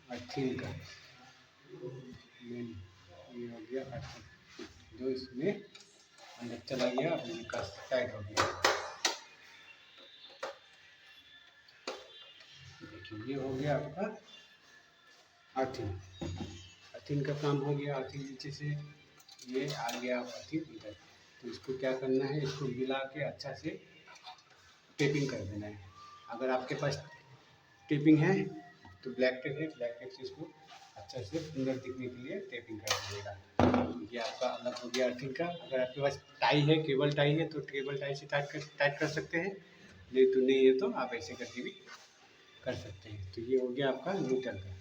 Earthing का main ये हो गया अर्थिंग, जो इसमें अंदर चला गया और इनका टाइट हो गया। देखिए ये हो गया आपका अर्थिंग। अर्थिंग का काम हो गया। अर्थिंग नीचे से ये आ गया अर्थिंग इधर, तो इसको क्या करना है, इसको मिला के अच्छा से टेपिंग कर देना है। अगर आपके पास टेपिंग है तो ब्लैक टेप है, ब्लैक टेप से इसको अच्छा से सुंदर दिखने के लिए टेपिंग कर दीजिएगा। ये आपका अलग हो गया अर्थिंग का। अगर आपके पास टाई है, केबल टाई है, तो केबल टाई से टाइट कर सकते हैं, नहीं तो नहीं है तो आप ऐसे करके भी कर सकते हैं। तो ये हो गया आपका न्यूट्रल का।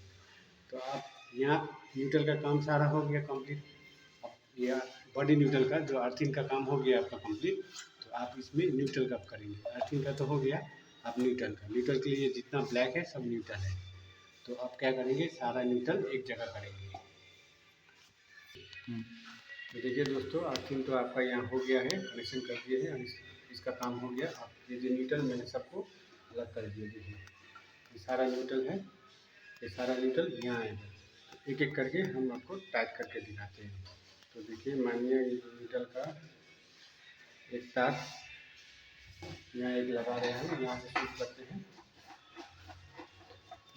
तो आप यहाँ न्यूट्रल का काम सारा हो गया कंप्लीट। अब यह बॉडी न्यूट्रल का जो अर्थिंग का काम हो गया आपका कंप्लीट, तो आप इसमें न्यूट्रल का करेंगे। अर्थिंग का तो हो गया, आप न्यूट्रल का, न्यूट्रल के लिए जितना ब्लैक है सब न्यूट्रल है। तो आप क्या करेंगे, सारा न्यूट्रल एक जगह करेंगे। तो देखिए दोस्तों, अर्थिंग तो आपका यहाँ हो गया है, कनेक्शन कर दिए हैं, इसका काम हो गया। आप ये जो न्यूट्रल मैंने सबको अलग कर दिया। देखिए ये सारा न्यूट्रल है, ये सारा न्यूट्रल यहाँ आएगा। एक एक करके हम आपको टाइट करके दिखाते हैं। तो देखिए मानिए ये न्यूट्रल का एक तार यहाँ एक लगा रहे हैं, यहाँ से शूट करते हैं,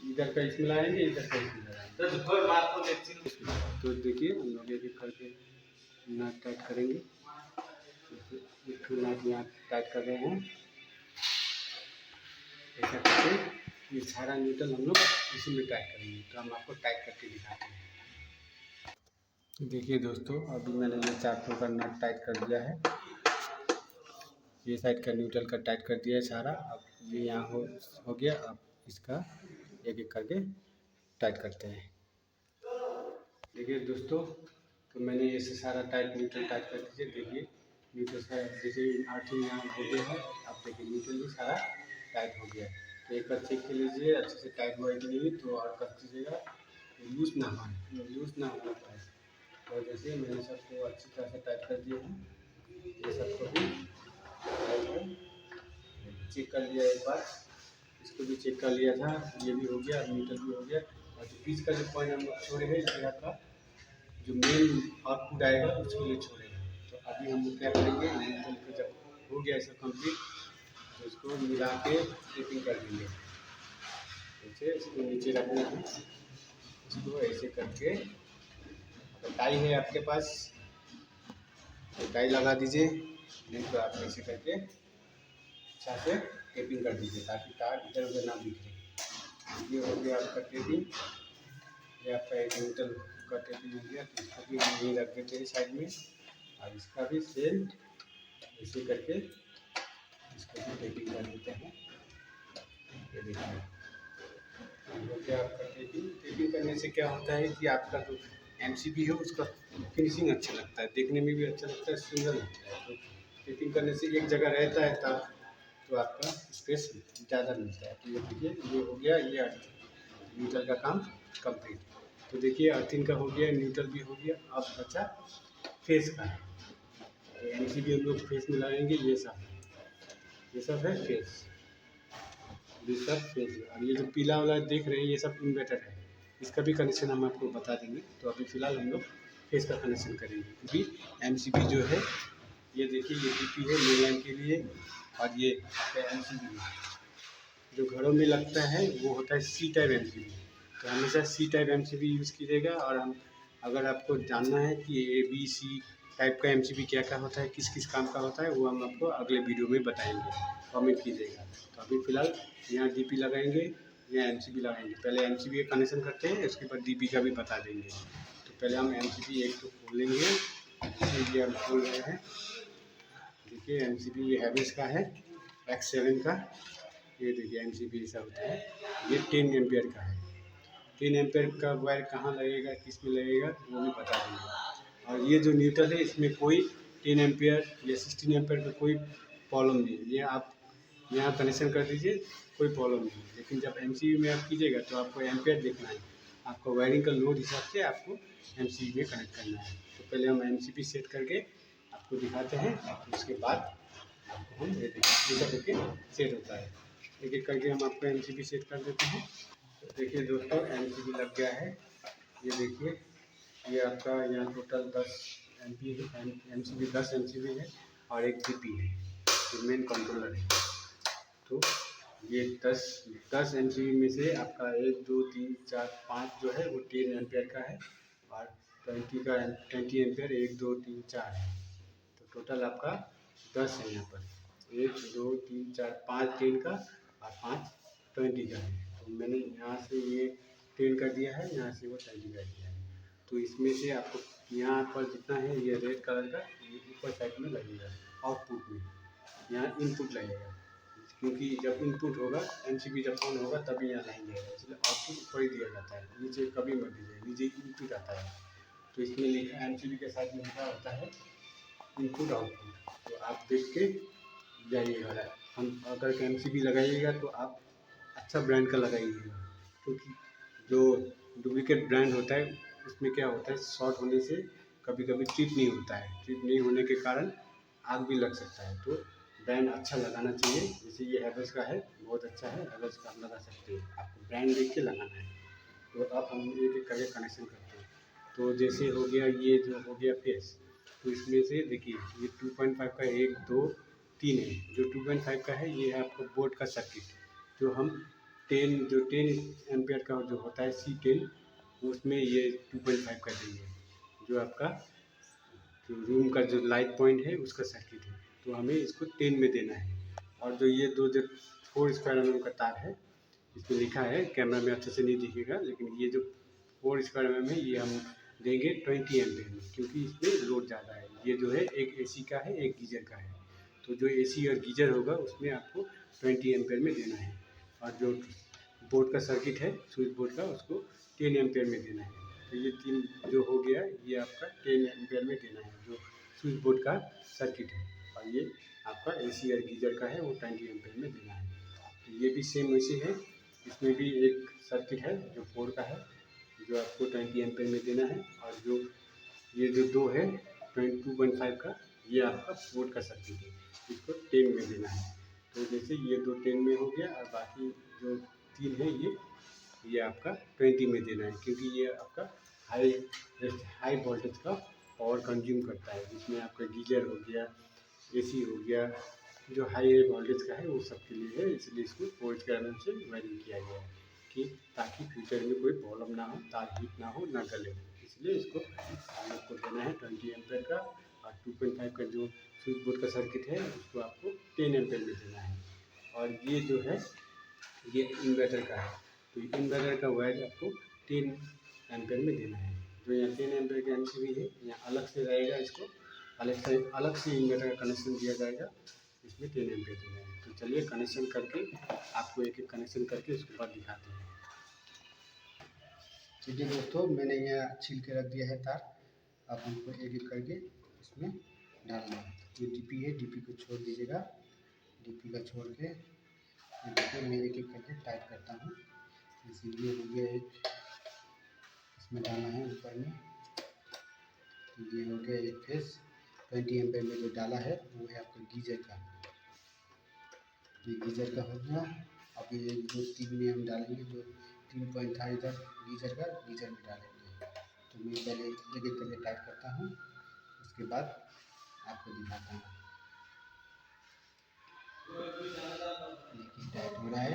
इधर का इसमें लाएंगे, इधर का इसमें लगाएंगे। तो देखिए हम लोग एक एक करके नट टाइट करेंगे। एक नट यहाँ टाइट कर रहे हैं, ऐसा करके ये सारा न्यूट्रल हम लोग इसी में टाइट करेंगे। तो हम आपको टाइट करके दिखाते हैं। देखिए दोस्तों, अभी मैंने ये 4 का नट टाइट कर दिया है, ये साइड का न्यूट्रल का टाइट कर दिया है सारा। अब ये यहाँ हो गया। अब इसका एक एक करके टाइट करते हैं। देखिए दोस्तों, तो मैंने ये सारा टाइट न्यूट्रल टाइट कर दीजिए। देखिए न्यूट्रल का जैसे अर्थिंग यहाँ हो गया है, आप देखिए न्यूट्रल भी सारा टाइट हो गया है। तो एक बार चेक कर लीजिए अच्छे से टाइट हुआ है कि नहीं, तो और कर दीजिएगा, लूज ना हो, लूज ना होना पाए। और जैसे मैंने सबको अच्छी तरह से टाइट कर दिया है, ये सबको भी चेक कर लिया एक बार, इसको भी चेक कर लिया था, ये भी हो गया, मीटर भी हो गया। और जो बीच का जो पॉइंट हम लोग छोड़े हैं, ये आपका जो मेन आउटपुट आएगा उसके लिए छोड़े हैं। तो अभी हम लोग क्या करेंगे, मीटर को जब हो गया ऐसा कंप्लीट, तो इसको मिला के टेपिंग कर देंगे। ऐसे इसको नीचे रखना है, इसको ऐसे करके। अगर टाई है आपके पास तो टाई लगा दीजिए, नहीं तो आप ऐसे करके अच्छा से टेपिंग कर दीजिए ताकि तार इधर उधर ना बिखरे। ये हो गया आपका टेपिंग, ये आपका एक न्यूट्रल का टेपिंग हो गया। तो इसको भी हम यहीं रख देते हैं साइड में, और इसका भी सेम ऐसे करके इसको भी टेपिंग कर देते हैं। ये देखिए हो गया आपका टेपिंग। टेपिंग करने से क्या होता है कि आपका जो एमसीबी है उसका फिनिशिंग अच्छा लगता है, देखने में भी अच्छा लगता है, सुंदर लगता है। तो टेपिंग करने से एक जगह रहता है तार, तो आपका स्पेस ज़्यादा मिलता है। तो ये देखिए ये हो गया, ये न्यूट्रल का काम कंप्लीट। तो देखिए अर्थिंग का हो गया, न्यूट्रल भी हो गया, अब बचा फेस का है। तो एमसीबी हम लोग फेस में लगाएंगे, ये सब है फेस, ये सब फेस है। और ये जो पीला वाला देख रहे हैं ये सब इन्वर्टर है, इसका भी कनेक्शन हम आपको बता देंगे। तो अभी फ़िलहाल हम लोग फेस का कनेक्शन करेंगे, क्योंकि एमसीबी जो है ये देखिए ये डीपी है मेन लाइन के लिए, और ये एमसीबी जो घरों में लगता है वो होता है सी टाइप एमसीबी। तो हमेशा सी टाइप एमसीबी यूज़ कीजिएगा। और हम अगर आपको जानना है कि ए बी सी टाइप का एमसीबी क्या क्या होता है, किस किस काम का होता है, वो हम आपको अगले वीडियो में बताएंगे, कमेंट कीजिएगा। तो अभी फ़िलहाल यहाँ डीपी लगाएंगे, यहाँ एमसीबी लगाएंगे। पहले एमसीबी का कनेक्शन करते हैं, उसके बाद डीपी का भी बता देंगे। तो पहले हम एमसीबी एक तो खोल लेंगे, ये हम खोल रहे हैं। देखिए एमसीबी ये हैवेल्स का है, X7 का। ये देखिए एमसीबी ऐसा होता है, ये 10 एम्पियर का है। 10 एम्पियर का वायर कहाँ लगेगा, किस में लगेगा, वो भी बता देंगे। और ये जो न्यूट्रल है इसमें कोई 10 एम्पियर या 16 एम्पियर का कोई प्रॉब्लम नहीं है, ये आप यहाँ कनेक्शन कर दीजिए, कोई प्रॉब्लम नहीं है। लेकिन जब एमसीबी में आप कीजिएगा तो आपको एम्पियर देखना है, आपको वायरिंग का लोड हिसाब से आपको एमसीबी में कनेक्ट करना है। तो पहले हम एमसीबी सेट करके आपको दिखाते हैं, उसके बाद हम ये देखिए करके सेट होता है। एक एक करके हम आपको एमसीबी सेट कर देते हैं। तो देखिए दोस्तों एमसीबी लग गया है। ये देखिए, ये आपका यहाँ टोटल 10 एमपी एमसीबी 10 एमसीबी है और एक डीपी है, जो मेन कंट्रोलर है। तो ये 10 एमसीबी में से आपका 1 2 3 4 5 जो है वो 10 एम्पियर का है और 20 एम्पियर 1 2 3 4 है। तो टोटल आपका 10 है यहाँ पर, 1 2 3 4 5 10 का और 5 20 का है। तो मैंने यहाँ से ये 10 कर दिया है, यहाँ से वो 20 कर दिया है। तो इसमें से आपको यहाँ पर जितना है ये रेड कलर का ये ऊपर साइड में लगेगा, आउटपुट में यहाँ इनपुट लगेगा, क्योंकि जब इनपुट होगा एमसीबी जब ऑन होगा तभी यहाँ लाइन जाएगा, इसलिए आउटपुट ऊपर ही दिया जाता है, नीचे कभी मत दीजिए, नीचे इनपुट आता है। तो इसमें लिखा एमसीबी के साथ में लिखा होता है इनपुट आउटपुट। तो आप देख के जाइएगा, हम अगर एमसीबी लगाइएगा तो आप अच्छा ब्रांड का लगाइएगा, क्योंकि जो डुप्लीकेट ब्रांड होता है उसमें क्या होता है, शॉर्ट होने से कभी कभी ट्रिप नहीं होता है, ट्रिप नहीं होने के कारण आग भी लग सकता है। तो ब्रांड अच्छा लगाना चाहिए, जैसे ये हैवेल्स का है, बहुत अच्छा है, हैवेल्स का आप लगा सकते हैं, आपको ब्रांड देख के लगाना है। तो अब हम एक एक करके कनेक्शन करते हैं। तो जैसे हो गया ये जो हो गया फेस, तो इसमें से देखिए ये 2.5 का 1 2 3 है, जो 2.5 का है ये है आपका बोर्ड का सर्किट, जो हम 10 एम्पियर का जो होता है C10 उसमें ये 2.5 का देंगे, जो आपका जो रूम का जो लाइट पॉइंट है उसका सर्किट है। तो हमें इसको 10 में देना है। और जो ये दो जो 4 स्क्वायर mm का तार है, इसमें लिखा है, कैमरा में अच्छे से नहीं दिखेगा, लेकिन ये जो 4 स्क्वायर mm है ये हम देंगे 20 एम्पियर में, क्योंकि इसमें लोड ज़्यादा है। ये जो है एक एसी का है, एक गीजर का है। तो जो एसी और गीजर होगा उसमें आपको 20 एम्पियर में देना है, और जो बोर्ड का सर्किट है स्विच बोर्ड का उसको 10 एम्पियर में देना है। तो ये 3 जो हो गया ये आपका 10 एम्पियर में देना है, जो स्विच बोर्ड का सर्किट है। और ये आपका एसी और गीजर का है, वो 20 एम्पियर में देना है। तो ये भी सेम वैसे है, इसमें भी एक सर्किट है जो 4 का है, जो आपको 20 एम्पियर में देना है। और जो ये जो दो है 2.5 का, ये आपका बोर्ड का सर्किट है, इसको 10 में देना है। तो जैसे ये दो 10 में हो गया, और बाकी जो 3 है ये आपका 20 में देना है, क्योंकि ये आपका हाई वोल्टेज का पावर कंज्यूम करता है, जिसमें आपका गीजर हो गया, एसी हो गया, जो हाई वोल्टेज का है वो सब के लिए है। इसलिए इसको 4 स्क्वायर mm से वायरिंग किया गया है, कि ताकि फ्यूचर में कोई प्रॉब्लम ना हो, तार हीट ना हो, ना गले। इसलिए इसको हम लोग को देना है 20 एम्पियर का, और 2.5 का जो स्विच बोर्ड का सर्किट है उसको आपको 10 एम्पियर में देना है। और ये जो है ये इन्वर्टर का है, तो इन्वर्टर का वायर आपको 10 एम्पियर में देना है। जो यहाँ 10 एम्पियर का एमसीबी है यहाँ अलग से रहेगा, इसको अलग से इन्वर्टर का कनेक्शन दिया जाएगा, इसमें 10 एम्पियर देना है। तो चलिए कनेक्शन करके आपको एक एक कनेक्शन करके उसके बाद दिखाते हैं। चलिए दोस्तों, मैंने यहाँ छील के रख दिया है तार, अब हमको एक एक करके इसमें डालना है। ये डीपी है, डीपी को छोड़ दीजिएगा, डीपी का छोड़ के ये देखिए मैं एक एक करके टाइट करता हूँ। इसीलिए हो गया एक, इसमें डालना है ऊपर में। ये हो गया एक फेस, 20 एम्पियर में जो डाला है वो है आपका गीजर का, ये गीजर का हो गया। अब ये जो 3 में हम डालेंगे, जो 3 पॉइंट था इधर गीजर का, गीजर में डालेंगे। तो मैं पहले एक एक करके टाइट करता हूँ, उसके बाद आपको दिखाता हूँ। देखिए टाइट हो रहा है,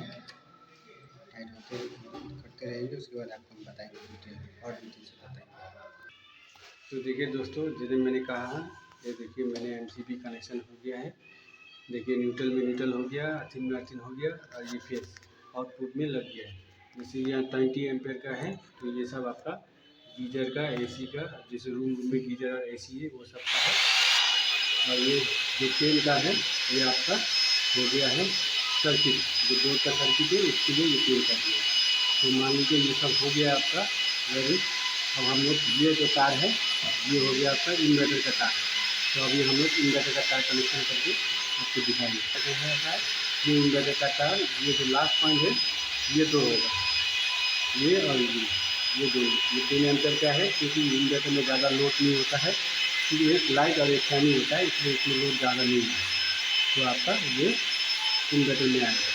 टाइट होते करते रहेंगे, उसके बाद आपको हम बताएंगे डिटेल और डिटेल से बताएंगे। तो देखिए दोस्तों, जैसे मैंने कहा, ये देखिए मैंने एमसीबी कनेक्शन हो गया है। देखिए न्यूट्रल में न्यूट्रल हो गया, अर्थिंग में अर्थिंग हो गया, और ये फेस आउटपुट में लग गया है। जैसे यहाँ 20 एम्पियर का है, तो ये सब आपका गीजर का, एसी का, जैसे रूम में गीजर और एसी है वो सब का है। और ये जो 10 का है ये आपका हो गया है सर्किट, जो बोर्ड का सर्किट है इसके लिए ये 10 कर दिया है। तो मान लीजिए ये सब हो गया आपका वायरिंग। अब हम लोग ये जो तार है ये हो गया आपका इन्वर्टर का तार। तो अभी हम लोग इन्वर्टर का तार कनेक्शन करके आपको दिखाएंगे। ये इन्वर्टर का तार, ये जो लास्ट पॉइंट है ये दो होगा, ये और ये दो, ये 3 एम्पियर का है, क्योंकि इन्वर्टर में ज़्यादा लोड नहीं होता है, क्योंकि एक लाइट और एक फैन होता है, इसलिए इसमें लोड ज़्यादा नहीं है। तो आपका ये इन्वर्टर में आएगा।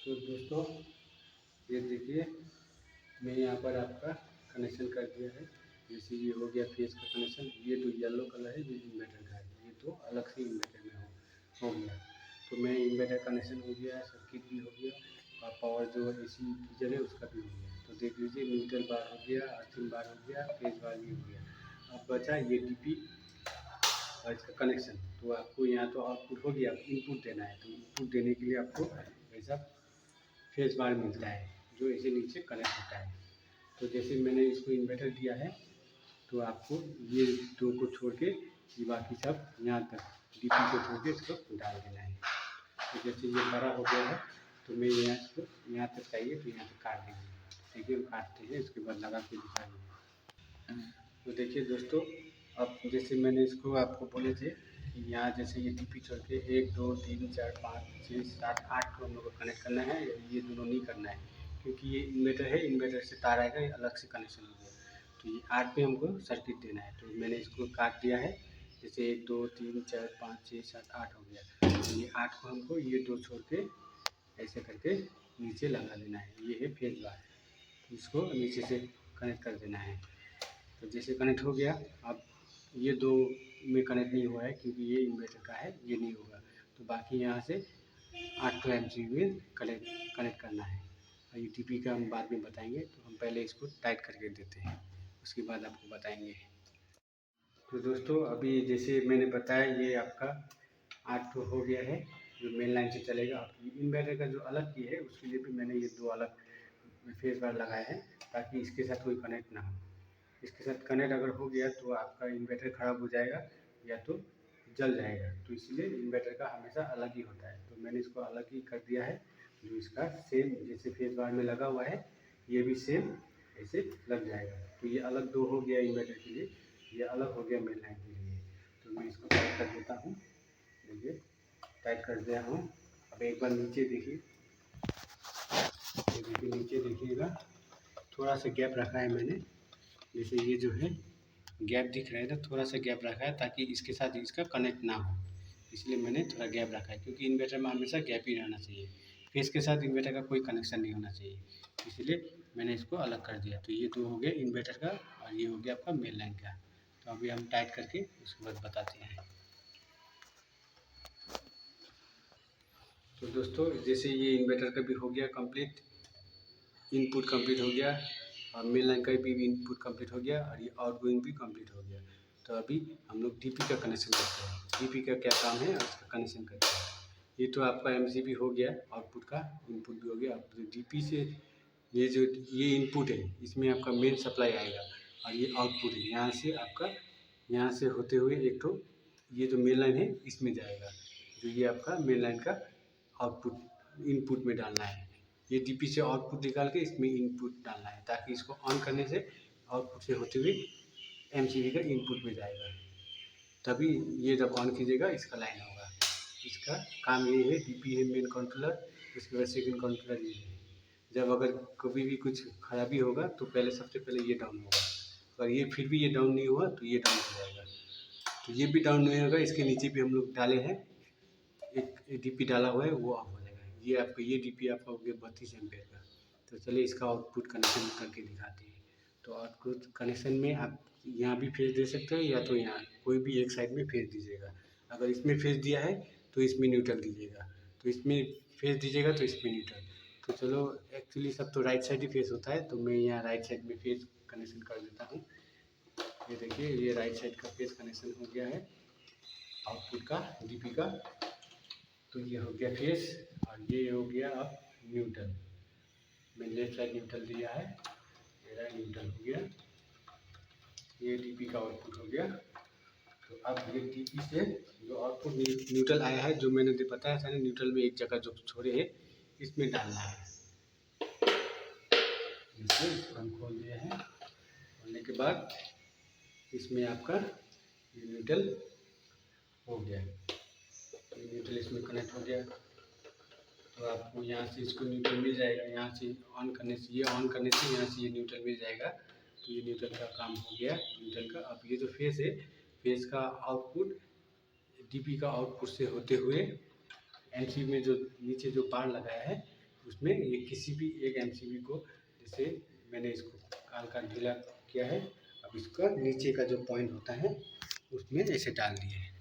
तो दोस्तों ये देखिए, मैं यहाँ पर आपका कनेक्शन कर दिया है। जैसे ये हो गया फेस का कनेक्शन, ये जो येलो कलर है ये इन्वर्टर का है, ये तो अलग से इन्वर्टर में हो गया। तो मैं इन्वर्टर कनेक्शन हो गया, सर्किट भी हो गया, और पावर जो AC गीजर है उसका भी हो गया। तो देख लीजिए, न्यूट्रल बार हो गया, अर्थिंग बार हो गया, फेस बार भी हो गया। अब बचा ये DP और इसका कनेक्शन। तो आपको यहाँ तो आउटपुट हो गया, इनपुट देना है। तो इनपुट देने के लिए आपको ऐसा फेस बार मिलता है जो ऐसे नीचे कनेक्ट होता है। तो जैसे मैंने इसको इन्वर्टर दिया है, तो आपको ये दो को छोड़ के ये बाकी सब यहाँ तक DP को छोड़ के इसको डाल देना है। तो जैसे ये बड़ा हो गया है, तो मैं यहाँ इसको यहाँ तक चाहिए तो यहाँ तक काट देंगे। देखिए हम काटते हैं, उसके बाद लगा के दिखाएंगे। तो देखिए दोस्तों, अब जैसे मैंने इसको आपको बोले थे कि यहाँ जैसे ये DP छोड़ के 1 2 3 4 5 6 7 8 को हम लोग को कनेक्ट करना है। ये दोनों नहीं करना है, क्योंकि ये इन्वर्टर है, इन्वर्टर से तार आएगा, ये अलग से कनेक्शन हो गया। तो ये 8 पे हमको सर्किट देना है। तो मैंने इसको काट दिया है। जैसे 1 2 3 4 5 6 7 8 हो गया। तो ये 8 को हमको ये 2 छोड़ के ऐसे करके नीचे लगा देना है। ये है फेज बार, इसको नीचे से कनेक्ट कर देना है। तो जैसे कनेक्ट हो गया, अब ये दो में कनेक्ट नहीं हुआ है क्योंकि ये इन्वर्टर का है, ये नहीं होगा। तो बाकी यहाँ से 8 MCB में कनेक्ट करना है। और ये DP का हम बाद में बताएंगे। तो हम पहले इसको टाइट करके देते हैं, उसके बाद आपको बताएंगे। तो दोस्तों अभी जैसे मैंने बताया, ये आपका 8 हो गया है जो मेन लाइन से चलेगा। इन्वर्टर का जो अलग की है उसके लिए भी मैंने ये दो अलग फेस बार लगाए हैं, ताकि इसके साथ कोई कनेक्ट ना हो। इसके साथ कनेक्ट अगर हो गया तो आपका इन्वर्टर ख़राब हो जाएगा या तो जल जाएगा। तो इसलिए इन्वर्टर का हमेशा अलग ही होता है। तो मैंने इसको अलग ही कर दिया है, जो इसका सेम जैसे फेस बार में लगा हुआ है, ये भी सेम ऐसे लग जाएगा। तो ये अलग दो हो गया इन्वर्टर के लिए, ये अलग हो गया मेन लाइन के लिए। तो मैं इसको टाइट कर देता हूँ। देखिए टाइट कर दिया हूँ। अब एक बार नीचे देखिए, नीचे देखिएगा, थोड़ा सा गैप रखा है मैंने। जैसे ये जो है गैप दिख रहा है ना, थोड़ा सा गैप रखा है ताकि इसके साथ इसका कनेक्ट ना हो, इसलिए मैंने थोड़ा गैप रखा है। क्योंकि इन्वर्टर में हमेशा गैप ही रहना चाहिए, फेस के साथ इन्वर्टर का कोई कनेक्शन नहीं होना चाहिए, इसलिए मैंने इसको अलग कर दिया। तो ये दो हो गया इन्वर्टर का और ये हो गया आपका मेन लाइन का। तो अभी हम टाइट करके उसके बाद बताते हैं। तो दोस्तों जैसे ये इन्वर्टर का भी हो गया कंप्लीट, इनपुट कंप्लीट हो गया, और मेन लाइन का भी इनपुट कंप्लीट हो गया, और ये आउटगोइंग भी कंप्लीट हो गया। तो अभी हम लोग DP का कनेक्शन करते हैं। DP का क्या काम है और उसका कनेक्शन करते हैं। ये तो आपका MCB हो गया, आउटपुट का इनपुट भी हो गया। अब DP से ये जो ये इनपुट है, इसमें आपका मेन सप्लाई आएगा, और ये आउटपुट है। यहाँ से आपका यहाँ से होते हुए एक तो ये जो मेन लाइन है इसमें जाएगा, जो ये आपका मेन लाइन का आउटपुट इनपुट में डालना है। ये DP से आउटपुट निकाल के इसमें इनपुट डालना है, ताकि इसको ऑन करने से आउटपुट से होते हुए MCB का इनपुट में जाएगा। तभी ये जब ऑन कीजिएगा इसका लाइन होगा। इसका काम ये है। DP है मेन कंट्रोलर, उसके बाद सेकंड कंट्रोलर ये है। जब अगर कभी भी कुछ खराबी होगा तो पहले सबसे पहले ये डाउन होगा, अगर ये फिर भी ये डाउन नहीं हुआ तो ये डाउन हो जाएगा। तो ये भी डाउन नहीं होगा। इसके नीचे भी हम लोग डाले हैं, एक DP डाला हुआ है, वो ऑफ हो जाएगा। ये आपका ये DP आपका हो गया 32 एम्पेयर का। तो चलिए इसका आउटपुट कनेक्शन करके दिखाते हैं। तो आउटपुट कनेक्शन में आप यहाँ भी फेज दे सकते हो, या तो यहाँ कोई भी एक साइड में फेज दीजिएगा। अगर इसमें फेज दिया है तो इसमें न्यूट्रल दीजिएगा, तो इसमें फेज दीजिएगा तो इसमें न्यूट्रल। तो चलो, एक्चुअली सब तो राइट साइड ही फेस होता है, तो मैं यहाँ राइट साइड में फेज कनेक्शन कर देता हूँ। ये देखिए, ये राइट साइड का फेज कनेक्शन हो गया है आउटपुट का DP का। तो ये हो गया फेस, और ये हो गया अब न्यूट्रल। मैं लेफ्ट साइड न्यूट्रल दिया है, मेरा न्यूट्रल हो गया। ये DP का आउटपुट हो गया। तो अब ये DP से जो आउटपुट न्यूट्रल आया है, जो मैंने बताया था ना, न्यूट्रल में एक जगह जो छोड़े है इसमें डालना है। इसको हम खोल दिए हैं। खोलने के बाद इसमें आपका ये न्यूट्रल हो गया, ये न्यूट्रल इसमें कनेक्ट हो गया। तो आपको यहाँ से इसको न्यूट्रल मिल जाएगा, यहाँ से ऑन करने से, ये ऑन करने से यहाँ से ये न्यूट्रल मिल जाएगा। तो ये न्यूट्रल का काम हो गया, न्यूट्रल का। अब ये जो फेस है, फेस का आउटपुट DP का आउटपुट से होते हुए MCB में जो नीचे जो बार लगाया है उसमें ये किसी भी एक एमसीबी को, जैसे मैंने इसको हल्का ढीला किया है, अब इसका नीचे का जो पॉइंट होता है उसमें ऐसे डाल दिए हैं।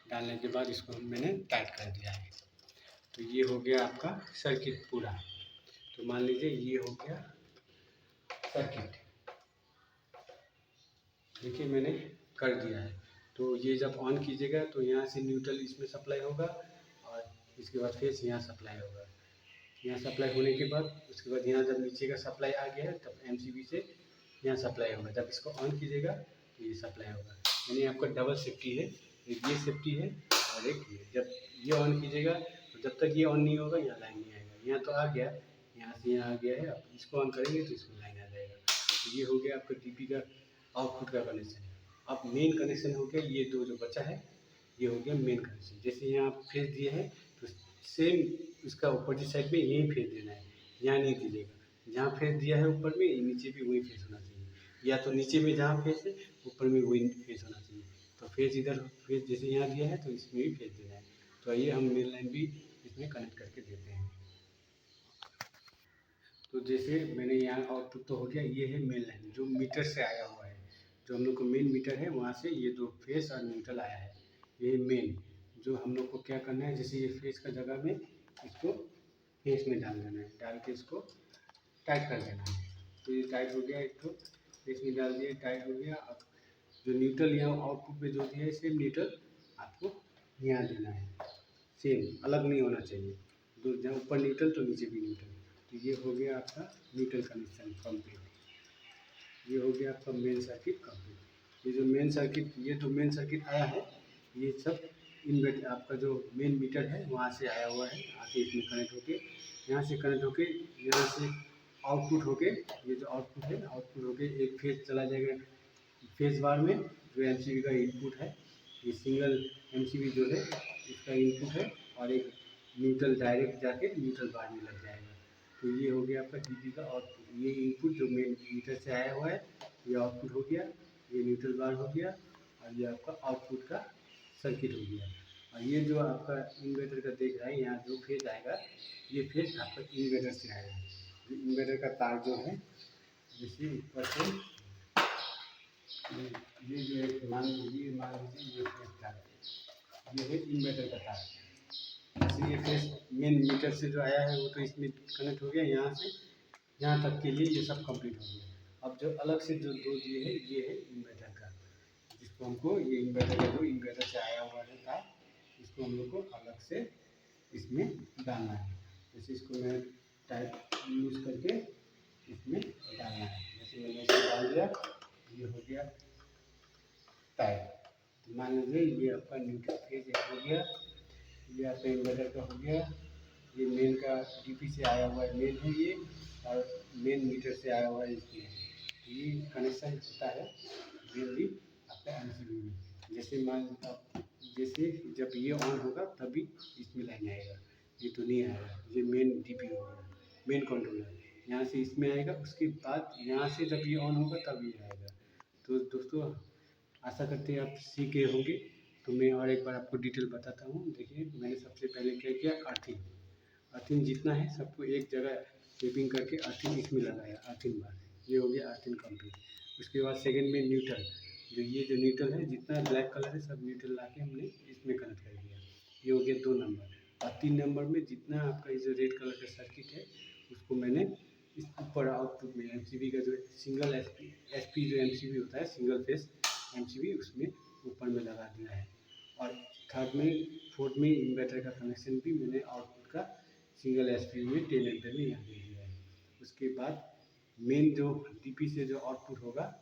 डालने के बाद इसको मैंने टाइट कर दिया है। तो ये हो गया आपका सर्किट पूरा। तो मान लीजिए ये हो गया सर्किट, देखिए मैंने कर दिया है। तो ये जब ऑन कीजिएगा तो यहाँ से न्यूट्रल इसमें सप्लाई होगा और इसके बाद फेस यहाँ सप्लाई होगा। यहाँ सप्लाई होने के बाद उसके बाद यहाँ जब नीचे का सप्लाई आ गया है तब एमसीबी से यहाँ सप्लाई होगा। जब इसको ऑन कीजिएगा तो ये सप्लाई होगा, यानी आपका डबल सेफ्टी है। एक ये सेफ्टी है और एक ये। जब ये ऑन कीजिएगा तो जब तक ये ऑन नहीं होगा यहाँ लाइन नहीं आएगा। यहाँ तो आ गया, यहाँ से यहाँ आ गया है, अब इसको ऑन करेंगे तो इसमें लाइन आ जाएगा। तो ये हो गया आपका डीपी का आउटपुट का कनेक्शन। अब मेन कनेक्शन हो गया, ये दो जो बचा है ये हो गया मेन कनेक्शन। जैसे यहाँ फेस दिए हैं तो सेम इसका अपोजिट साइड में यही फेस देना है, यहाँ नहीं दीजिएगा। जहाँ फेस दिया है ऊपर में नीचे भी वही फेस होना चाहिए, या तो नीचे में जहाँ फेस है ऊपर में वही फेस होना चाहिए। तो फेस इधर फेस जैसे यहाँ दिया है तो इसमें भी फेस देना है। तो आइए हम मेन लाइन भी इसमें कनेक्ट करके देते हैं। तो जैसे मैंने यहाँ आउटपुट तो हो गया, ये है मेन लाइन जो मीटर से आया हुआ है। जो हम लोग को मेन मीटर है वहाँ से ये दो फेस और न्यूट्रल आया है। ये मेन जो हम लोग को क्या करना है, जैसे ये फेस का जगह में इसको फेस में डाल देना है, डाल के इसको टाइट कर देना है। तो ये टाइट हो गया, एक तो फेस में डाल दिया, टाइट हो गया। अब जो न्यूट्रल यहाँ आउटपुट पे जो दिया है सेम न्यूट्रल आपको यहाँ देना है, सेम अलग नहीं होना चाहिए। दो जहाँ ऊपर न्यूट्रल तो नीचे भी न्यूट्रल। तो ये हो गया आपका न्यूट्रल कनेक्शन कंप्लीट। ये हो गया आपका मेन सर्किट कंप्लीट। ये जो मेन सर्किट, ये जो मेन सर्किट आया है ये सब इन्वर्टर आपका जो मेन मीटर है वहाँ से आया हुआ है, आके इसमें कनेक्ट होके, यहाँ से कनेक्ट होके, यहाँ से आउटपुट होके, ये जो आउटपुट है आउटपुट होके एक फेज चला जाएगा फेज बार में। जो एमसीबी का इनपुट है, ये सिंगल एमसीबी जो है इसका इनपुट है, और एक न्यूट्रल डायरेक्ट जाके न्यूट्रल बार में लग जाएगा। तो ये हो गया आपका डीपी का आउटपुट। ये इनपुट जो मेन मीटर से आया हुआ है ये आउटपुट हो गया, ये न्यूट्रल बार हो गया, और ये आपका आउटपुट का सर्किट हो गया। और ये जो आपका इन्वर्टर का देख रहा है यहाँ जो फेज आएगा, ये फेज आपका इन्वर्टर से आएगा। जो इन्वर्टर का तार जो है, जैसे ऊपर से ये जो है मान लीजिए ये फेज तार, ये है इन्वर्टर का तार। जैसे ये फेज मेन मीटर से जो आया है वो तो इसमें कनेक्ट हो गया, यहाँ से यहाँ तक के लिए ये सब कंप्लीट हो गया। अब जो अलग से जो दो दिए है ये है इन्वर्टर का, जिसको हमको ये इन्वर्टर का जो इन्वर्टर से आया हुआ है तार, इसको हम लोग को अलग से इसमें डालना है। जैसे इसको मैं टाइप यूज़ करके इसमें डालना है। जैसे मैंने इसे डाल दिया, ये हो गया टाइप। मान लीजिए ये आपका न्यूट्रल फेज हो गया, ये आपका इन्वर्टर का हो गया, ये मेन का डीपी से आया हुआ है मेन है ये, और मेन मीटर से आया हुआ है इसमें। ये कनेक्शन होता है मेनली आपका एमसीबी में। जैसे मान आप जैसे जब ये ऑन होगा तभी इसमें लाइन आएगा, ये तो नहीं आएगा। ये मेन डीपी होगा, मेन कंट्रोलर यहाँ से इसमें आएगा, उसके बाद यहाँ से जब ये ऑन होगा तब ये आएगा। तो दोस्तों आशा करते हैं आप सीखे होंगे। तो मैं और एक बार आपको डिटेल बताता हूँ। देखिए मैंने सबसे पहले क्या किया, अर्थिंग। अर्थिंग जितना है सबको एक जगह टेपिंग करके अर्थिंग इसमें लगाया, अर्थिंग बार। ये हो गया अर्थिंग कंप्लीट। उसके बाद सेकंड में न्यूट्रल, जो ये जो न्यूट्रल है जितना ब्लैक कलर है सब न्यूट्रल ला के हमने इसमें कनेक्ट कर दिया। ये हो गया 2 नंबर। और 3 नंबर में जितना आपका ये जो रेड कलर का सर्किट है उसको मैंने इस ऊपर आउटपुट में एमसीबी का जो सिंगल एसपी जो एमसीबी होता है सिंगल फेस एमसीबी, उसमें ऊपर में लगा दिया है। और थर्ड में फोर्थ में इन्वर्टर का कनेक्शन भी मैंने आउटपुट का सिंगल एसपी में 10 एम्पीयर में यहाँ दे दिया है। उसके बाद मेन जो डीपी से जो आउटपुट होगा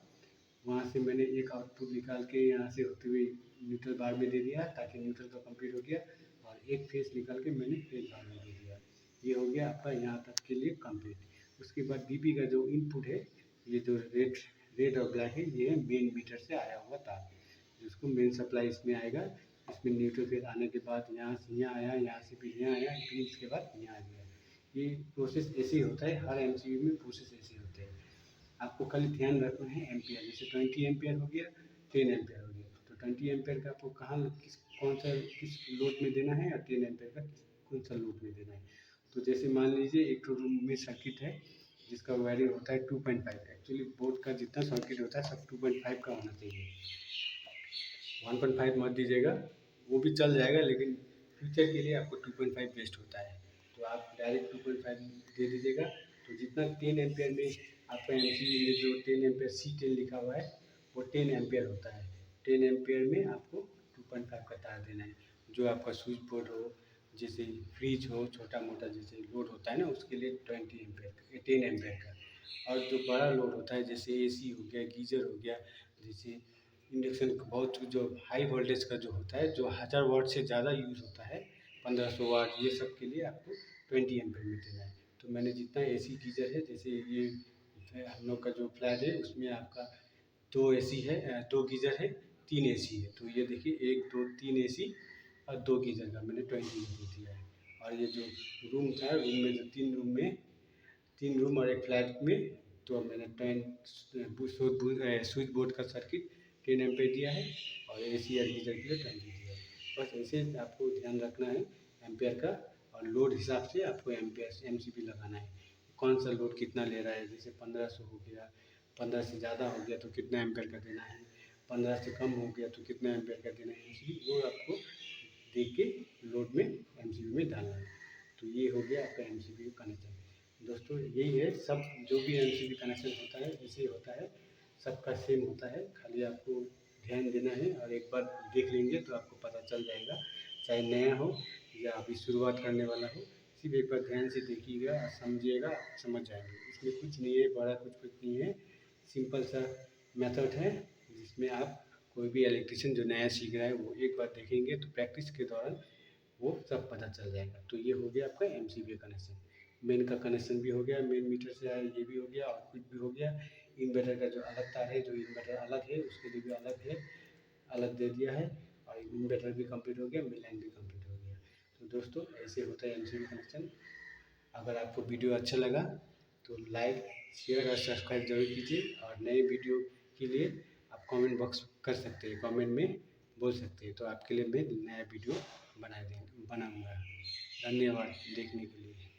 वहाँ से मैंने एक आउटपुट निकाल के यहाँ से होते हुए न्यूट्रल बार में दे दिया, ताकि न्यूट्रल तो कंप्लीट हो गया, और एक फेस निकाल के मैंने फेस बार में दे दिया। ये हो गया आपका यहाँ तक के लिए कंप्लीट। उसके बाद डीपी का जो इनपुट है, ये जो रेड और ब्लैक है, ये मेन मीटर से आया हुआ तार, जिसको मेन सप्लाई इसमें आएगा। इसमें न्यूट्रल फेज आने के बाद यहाँ से यहाँ आया, यहाँ से फिर यहाँ आया, फिर इसके बाद यहाँ आ गया। ये प्रोसेस ऐसे ही होता है, हर एमसीबी में प्रोसेस ऐसे होते हैं। आपको खाली ध्यान रखना है एम्पियर। जैसे 20 एम्पियर हो गया, 10 एम्पियर हो गया, तो 20 एम्पियर का आपको किस लोड में देना है, और 10 एम्पियर का कौन सा लोड में देना है। तो जैसे मान लीजिए एक तो रूम में सर्किट है जिसका वायरिंग होता है 2.5, एक्चुअली बोर्ड का जितना सर्किट होता है सब 2.5 का होना चाहिए, 1.5 मत दीजिएगा, वो भी चल जाएगा लेकिन फ्यूचर के लिए आपको 2.5 बेस्ट होता है। तो आप डायरेक्ट 2.5 दे दीजिएगा। तो जितना 10 एम्पेयर में आपका एमसीबी में जो 10 एम्पेयर C10 लिखा हुआ है वो 10 एम्पेयर होता है। 10 एम्पेयर में आपको 2.5 का तार देना है। जो आपका स्विच बोर्ड हो, जैसे फ्रिज हो, छोटा मोटा जैसे लोड होता है ना, उसके लिए 20 एम्पेयर 10 एम्पेयर का। और जो बड़ा लोड होता है जैसे AC हो गया, गीज़र हो गया, जैसे इंडक्शन बहुत जो हाई वोल्टेज का जो होता है, जो 1000 वाट से ज़्यादा यूज़ होता है, 1500 वाट, ये सब के लिए आपको 20 एम्पेयर में देना है। तो मैंने जितना AC गीज़र है, जैसे ये हम लोग का जो फ्लैट है उसमें आपका 2 AC है, 2 गीज़र है, 3 AC है। तो ये देखिए 1 2 3 AC और 2 गीज़र का मैंने 20 में दे दिया है। और ये जो रूम था, रूम में जो 3 रूम और एक फ्लैट में, तो मैंने 10 स्विच बोर्ड का सर्किट 10 एम्पेयर दिया है और AC और गीज़र के लिए 20 दिया है। बस ऐसे आपको ध्यान रखना है एम्पेयर का, और लोड हिसाब से आपको एम्पेयर MCB लगाना है, कौन सा लोड कितना ले रहा है। जैसे 1500 हो गया, 15 से ज़्यादा हो गया तो कितना एम्पेयर का देना है, 15 से कम हो गया तो कितना एम्पेयर का देना है, MCB वो आपको देख के लोड में MCB में डालना है। तो ये हो गया आपका MCB कनेक्शन। दोस्तों यही है, सब जो भी MCB कनेक्शन होता है ऐसे होता है, सबका सेम होता है, खाली आपको ध्यान देना है और एक बार देख लेंगे तो आपको पता चल जाएगा। चाहे नया हो या अभी शुरुआत करने वाला हो, सिर्फ एक बार ध्यान से देखिएगा और समझिएगा, आप समझ जाएंगे। इसमें कुछ नहीं है बड़ा, कुछ नहीं है, सिंपल सा मेथड है जिसमें आप कोई भी इलेक्ट्रिशियन जो नया सीख रहा है वो एक बार देखेंगे तो प्रैक्टिस के दौरान वो सब पता चल जाएगा। तो ये हो गया आपका MCB कनेक्शन। मेन का कनेक्शन भी हो गया, मेन मीटर से आया ये भी हो गया, आउटपुट भी हो गया। इन्वर्टर का जो अलग तार है, जो इन्वर्टर अलग है उसके लिए भी अलग है, अलग दे दिया है। और इन्वर्टर भी कंप्लीट हो गया, मेन लाइन भी कंप्लीट हो गया। तो दोस्तों ऐसे होता है MCB कनेक्शन। अगर आपको वीडियो अच्छा लगा तो लाइक, शेयर और सब्सक्राइब जरूर कीजिए। और नए वीडियो के लिए आप कमेंट बॉक्स कर सकते हैं, कमेंट में बोल सकते हैं, तो आपके लिए मैं नया वीडियो बनाऊँगा। धन्यवाद देखने के लिए।